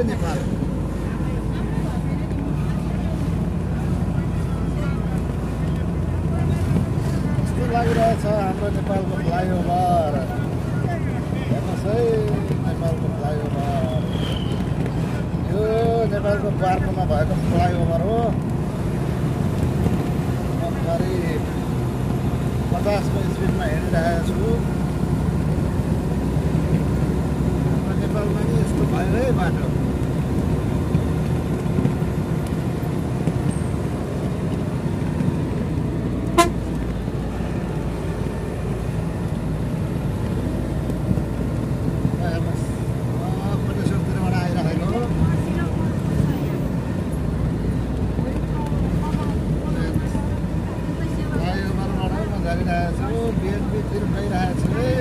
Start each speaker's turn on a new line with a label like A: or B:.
A: नेपाल कस्तो लागिरहेछ हाम्रो नेपालको फ्लाइओभर हेर्नुहोस् है नेपालको फ्लाइओभर यो नेपालको बार्कोमा भएको फ्लाइओभर हो म करिब 50को स्पिडमा हिँडिरहेको छु नेपालमा नि यस्तो भयो है बाटो पटेश्वरतिरबाट आइरहेको फ्लाइओभरबाट म झरिरहेको छु बिएनपीतिर गइरहेको छु है